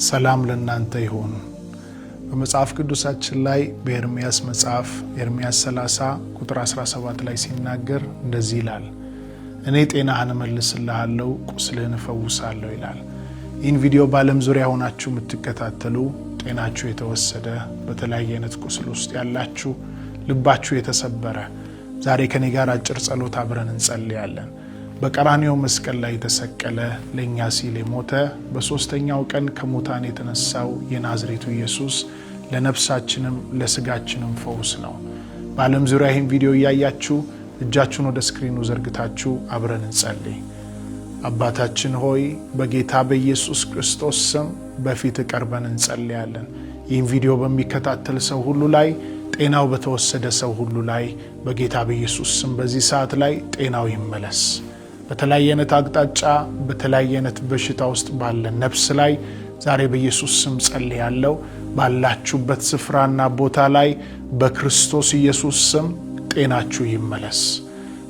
ሰላም ለእናንተ ይሁን። በመጽሐፍ ቅዱሳችን ላይ በኤርምያስ መጽሐፍ ኤርምያስ 30 ቁጥር 17 ላይ ሲናገር እንደዚህ ይላል፣ እኔ ጤናህን እመልስልሃለሁ፣ ቁስልህን እፈውሳለሁ ይላል። ይህን ቪዲዮ በዓለም ዙሪያ ሆናችሁ የምትከታተሉ ጤናችሁ የተወሰደ በተለያየ አይነት ቁስል ውስጥ ያላችሁ ልባችሁ የተሰበረ ዛሬ ከኔ ጋር አጭር ጸሎት አብረን እንጸልያለን። በቀራንዮ መስቀል ላይ የተሰቀለ ለኛ ሲል የሞተ በሶስተኛው ቀን ከሙታን የተነሳው የናዝሬቱ ኢየሱስ ለነፍሳችንም ለስጋችንም ፈውስ ነው። በዓለም ዙሪያ ይህን ቪዲዮ እያያችሁ እጃችሁን ወደ ስክሪኑ ዘርግታችሁ አብረን እንጸልይ። አባታችን ሆይ በጌታ በኢየሱስ ክርስቶስ ስም በፊት ቀርበን እንጸልያለን። ይህን ቪዲዮ በሚከታተል ሰው ሁሉ ላይ ጤናው በተወሰደ ሰው ሁሉ ላይ በጌታ በኢየሱስ ስም በዚህ ሰዓት ላይ ጤናው ይመለስ። በተለያየ አይነት አቅጣጫ በተለያየ አይነት በሽታ ውስጥ ባለ ነፍስ ላይ ዛሬ በኢየሱስ ስም ጸልያለሁ። ባላችሁበት ስፍራና ቦታ ላይ በክርስቶስ ኢየሱስ ስም ጤናችሁ ይመለስ።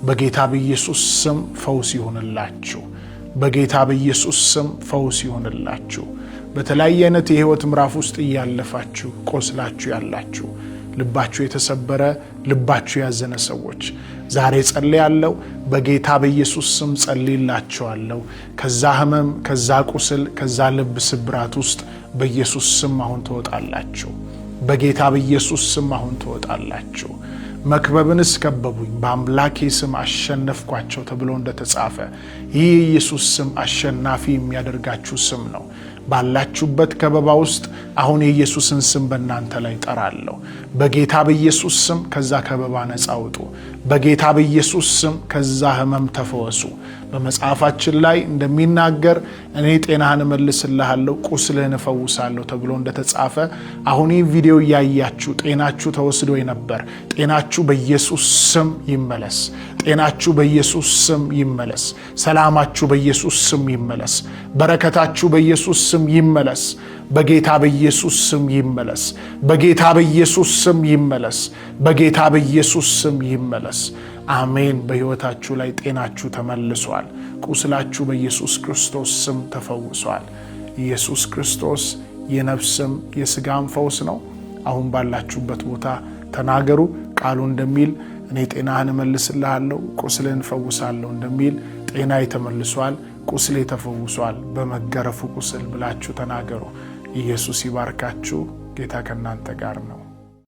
በጌታ በኢየሱስ ስም ፈውስ ይሁንላችሁ። በጌታ በኢየሱስ ስም ፈውስ ይሁንላችሁ። በተለያየ አይነት የህይወት ምዕራፍ ውስጥ እያለፋችሁ ቆስላችሁ ያላችሁ ልባችሁ የተሰበረ ልባችሁ ያዘነ ሰዎች ዛሬ ጸልያለሁ። በጌታ በኢየሱስ ስም ጸልይላችኋለሁ። ከዛ ህመም ከዛ ቁስል ከዛ ልብ ስብራት ውስጥ በኢየሱስ ስም አሁን ትወጣላችሁ። በጌታ በኢየሱስ ስም አሁን ትወጣላችሁ። መክበብንስ ከበቡኝ በአምላኬ ስም አሸነፍኳቸው ተብሎ እንደተጻፈ ይህ ኢየሱስ ስም አሸናፊ የሚያደርጋችሁ ስም ነው። ባላችሁበት ከበባ ውስጥ አሁን የኢየሱስን ስም በእናንተ ላይ ጠራለሁ። በጌታ በኢየሱስ ስም ከዛ ከበባ ነፃ ውጡ። በጌታ በኢየሱስ ስም ከዛ ህመም ተፈወሱ። በመጽሐፋችን ላይ እንደሚናገር እኔ ጤናህን እመልስልሃለሁ፣ ቁስልህን እፈውሳለሁ ተብሎ እንደተጻፈ አሁን ይህ ቪዲዮ እያያችሁ ጤናችሁ ተወስዶ የነበር ጤናችሁ በኢየሱስ ስም ይመለስ። ጤናችሁ በኢየሱስ ስም ይመለስ። ሰላማችሁ በኢየሱስ ስም ይመለስ። በረከታችሁ በኢየሱስ ስም ይመለስ። በጌታ በኢየሱስ ስም ይመለስ። በጌታ በኢየሱስ ስም ይመለስ። በጌታ በኢየሱስ ስም ይመለስ። አሜን። በሕይወታችሁ ላይ ጤናችሁ ተመልሷል። ቁስላችሁ በኢየሱስ ክርስቶስ ስም ተፈውሷል። ኢየሱስ ክርስቶስ የነፍስም የሥጋም ፈውስ ነው። አሁን ባላችሁበት ቦታ ተናገሩ። ቃሉ እንደሚል እኔ ጤናህን እመልስልሃለሁ፣ ቁስልህን እፈውሳለሁ እንደሚል ጤናዬ ተመልሷል፣ ቁስሌ ተፈውሷል በመገረፉ ቁስል ብላችሁ ተናገሩ። ኢየሱስ ይባርካችሁ። ጌታ ከእናንተ ጋር ነው።